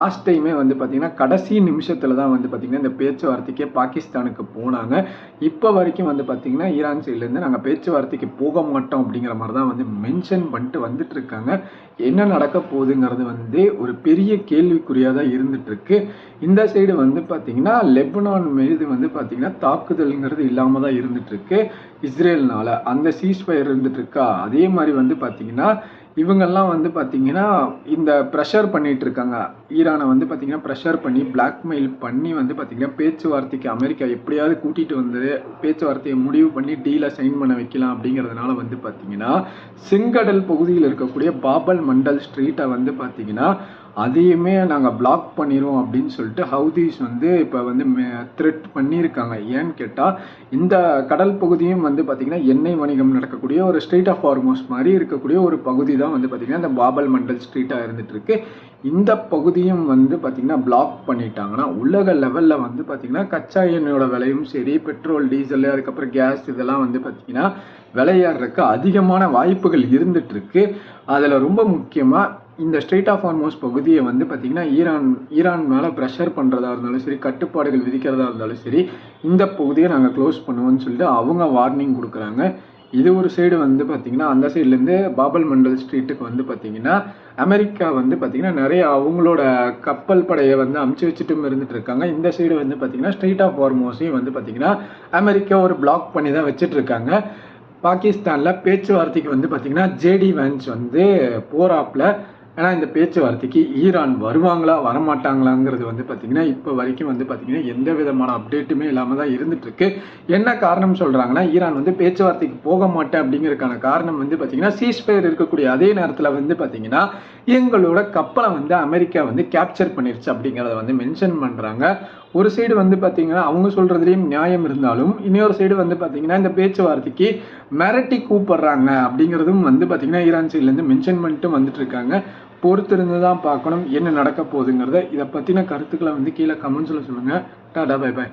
Last டைமே வந்து பார்த்தீங்கன்னா, கடைசி நிமிஷத்தில தான் வந்து பார்த்தீங்கன்னா, இந்த பேச்சுவார்த்தைக்கே பாகிஸ்தானுக்கு போனாங்க. இப்ப வரைக்கும் வந்து பார்த்தீங்கன்னா, ஈரான் சைட்லேருந்து நாங்க பேச்சுவார்த்தைக்கு போக மாட்டோம் அப்படிங்கிற மாரி தான் வந்து மென்ஷன் பண்ணிட்டு வந்துட்டுருக்காங்க. என்ன நடக்க போகுதுங்கிறது வந்து ஒரு பெரிய கேள்விக்குறியா தான் இருந்துட்டுருக்கு. இந்த சைடு வந்து பார்த்தீங்கன்னா, லெபனான் மீது வந்து பார்த்தீங்கன்னா, தாக்குதல்ங்கிறது இல்லாம தான் இருந்துட்டுருக்கு. இஸ்ரேல்னால. அந்த சீஸ்ஃபயர் இருந்துட்டு இருக்கா, அதே மாரி வந்து பார்த்தீங்கன்னா, இவங்கெல்லாம் வந்து பார்த்தீங்கன்னா, இந்த பிரஷர் பண்ணிட்டு இருக்காங்க. ஈரான வந்து பார்த்தீங்கன்னா, பிரஷர் பண்ணி, பிளாக்மெயில் பண்ணி வந்து பார்த்தீங்கன்னா, பேச்சுவார்த்தைக்கு அமெரிக்கா எப்படியாவது கூட்டிட்டு வந்து பேச்சுவார்த்தைய முடிவு பண்ணி டீல சைன் பண்ண வைக்கலாம் அப்படிங்கிறதுனால வந்து பார்த்தீங்கன்னா, செங்கடல் பகுதியில் இருக்கக்கூடிய பாபல் மண்டல் ஸ்ட்ரீட்ட வந்து பார்த்தீங்கன்னா, அதையுமே நாங்க பிளாக் பண்ணிருவோம் அப்படின்னு சொல்லிட்டு ஹவுதீஸ் வந்து இப்ப வந்து த்ரெட் பண்ணியிருக்காங்க. ஏன்னு கேட்டா, இந்த கடல் பகுதியும் வந்து பார்த்தீங்கன்னா, எண்ணெய் வணிகம் நடக்கக்கூடிய ஒரு ஸ்ட்ரெய்ட் ஆஃப் ஹார்மோஸ் மாரி இருக்கக்கூடிய ஒரு பகுதி தான் வந்து பார்த்தீங்கன்னா, இந்த பாபல் மண்டல் ஸ்ட்ரீட்டா இருந்துட்டு இருக்கு. இந்த பகுதியும் வந்து பார்த்தீங்கன்னா, பிளாக் பண்ணிட்டாங்கன்னா, உலக லெவல்ல வந்து பார்த்தீங்கன்னா, கச்சா எண்ணெயோட விலையும் சரி, பெட்ரோல், டீசல், அதுக்கப்புறம் கேஸ் இதெல்லாம் வந்து பார்த்தீங்கன்னா, விலை ஏறுறதுக்கு அதிகமான வாய்ப்புகள் இருந்துட்டு இருக்கு. அதுல ரொம்ப முக்கியமா இந்த ஸ்ட்ரெய்ட் ஆஃப் ஹார்மோஸ் பகுதியை வந்து பார்த்தீங்கன்னா, ஈரான் மேல பிரஷர் பண்றதா இருந்தாலும் சரி, கட்டுப்பாடுகள் விதிக்கிறதா இருந்தாலும் சரி, இந்த பகுதியை நாங்க க்ளோஸ் பண்ணுவோம்னு சொல்லிட்டு அவங்க வார்னிங் குடுக்குறாங்க. இது ஒரு சைடு வந்து பார்த்தீங்கன்னா, அந்த சைட்லேருந்து பாபல் மண்டல் ஸ்ட்ரீட்டுக்கு வந்து பார்த்தீங்கன்னா, அமெரிக்கா வந்து பார்த்தீங்கன்னா, நிறைய அவங்களோட கப்பல் படையை வந்து அமுச்சு வச்சுட்டும் இருந்துட்டு இருக்காங்க. இந்த சைடு வந்து பார்த்தீங்கன்னா, ஸ்ட்ரெய்ட் ஆஃப் ஹார்மோஸையும் வந்து பார்த்தீங்கன்னா, அமெரிக்கா ஒரு பிளாக் பண்ணி தான் வச்சுட்டு இருக்காங்க. பாகிஸ்தான்ல பேச்சுவார்த்தைக்கு வந்து பார்த்தீங்கன்னா, ஜேடி வான்ஸ் வந்து போறாப்ல. ஆனா இந்த பேச்சுவார்த்தைக்கு ஈரான் வருவாங்களா வரமாட்டாங்களாங்கிறது வந்து பார்த்தீங்கன்னா, இப்போ வரைக்கும் வந்து பார்த்தீங்கன்னா, எந்த விதமான அப்டேட்டுமே இல்லாம தான் இருந்துட்டு இருக்கு. என்ன காரணம் சொல்றாங்கன்னா, ஈரான் வந்து பேச்சுவார்த்தைக்கு போக மாட்டேன் அப்படிங்கிறதுக்கான காரணம் வந்து பார்த்தீங்கன்னா, சீஸ்ஃபயர் இருக்கக்கூடிய அதே நேரத்தில் வந்து பார்த்தீங்கன்னா, எங்களோட கப்பலை வந்து அமெரிக்கா வந்து கேப்சர் பண்ணிருச்சு அப்படிங்கிறத வந்து மென்ஷன் பண்றாங்க. ஒரு சைடு வந்து பார்த்தீங்கன்னா, அவங்க சொல்றதுலேயும் நியாயம் இருந்தாலும், இன்னொரு சைடு வந்து பார்த்தீங்கன்னா, இந்த பேச்சுவார்த்தைக்கு மிரட்டி கூப்பிடுறாங்க அப்படிங்கிறதும் வந்து பார்த்தீங்கன்னா, ஈரான் சைட்லேருந்து மென்ஷன் பண்ணிட்டு வந்துட்டு இருக்காங்க. பொறுத்திருந்து தான் பார்க்கணும் என்ன நடக்க போகுதுங்கிறத. இதை பற்றின கருத்துக்களை வந்து கீழே கமெண்ட்ஸில் சொல்லுங்கள். Tata bye bye.